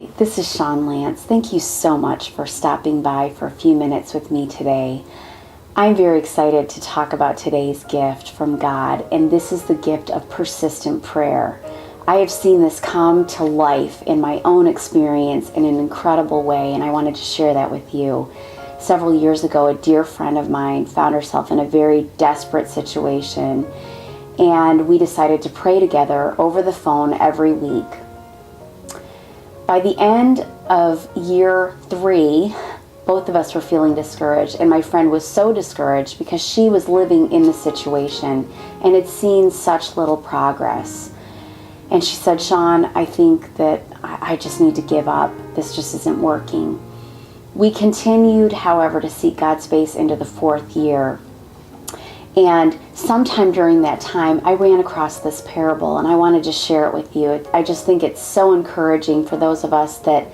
This is Sean Lance. Thank you so much for stopping by for a few minutes with me today. I'm very excited to talk about today's gift from God, and this is the gift of persistent prayer. I have seen this come to life in my own experience in an incredible way, and I wanted to share that with you. Several years ago, a dear friend of mine found herself in a very desperate situation, and we decided to pray together over the phone every week. By the end of year 3, both of us were feeling discouraged, and my friend was so discouraged because she was living in the situation and had seen such little progress. And she said, "Sean, I think that I just need to give up. This just isn't working." We continued, however, to seek God's face into the 4th year. And sometime during that time, I ran across this parable, and I wanted to share it with you. I just think it's so encouraging for those of us that,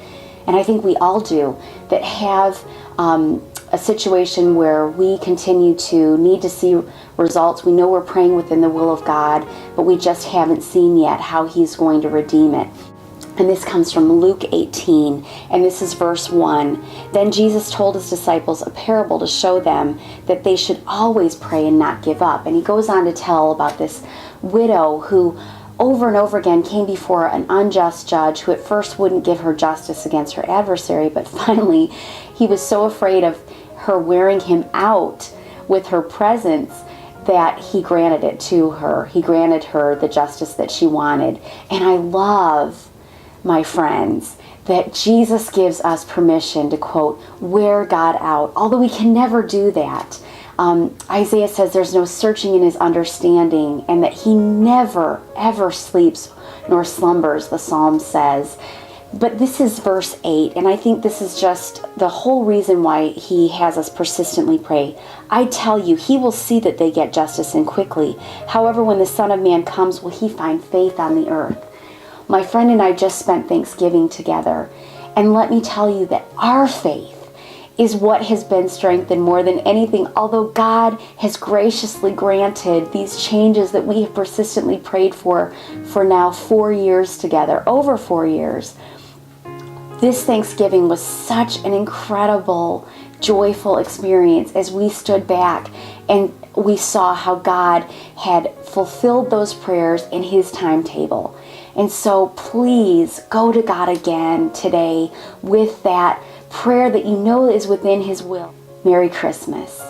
and I think we all do, that have a situation where we continue to need to see results. We know we're praying within the will of God, but we just haven't seen yet how He's going to redeem it. And this comes from Luke 18, and this is verse 1. Then Jesus told His disciples a parable to show them that they should always pray and not give up. And He goes on to tell about this widow who over and over again came before an unjust judge who at first wouldn't give her justice against her adversary, but finally he was so afraid of her wearing him out with her presence that he granted it to her. He granted her the justice that she wanted. And I love, my friends, that Jesus gives us permission to, quote, wear God out, although we can never do that. Isaiah says there's no searching in His understanding, and that He never, ever sleeps nor slumbers, the Psalm says. But this is verse 8, and I think this is just the whole reason why He has us persistently pray. I tell you, He will see that they get justice and quickly. However, when the Son of Man comes, will He find faith on the earth? My friend and I just spent Thanksgiving together, and let me tell you that our faith is what has been strengthened more than anything. Although God has graciously granted these changes that we have persistently prayed for now 4 years together, over 4 years. This Thanksgiving was such an incredible, joyful experience as we stood back and we saw how God had fulfilled those prayers in His timetable. And so please go to God again today with that prayer that you know is within His will. Merry Christmas.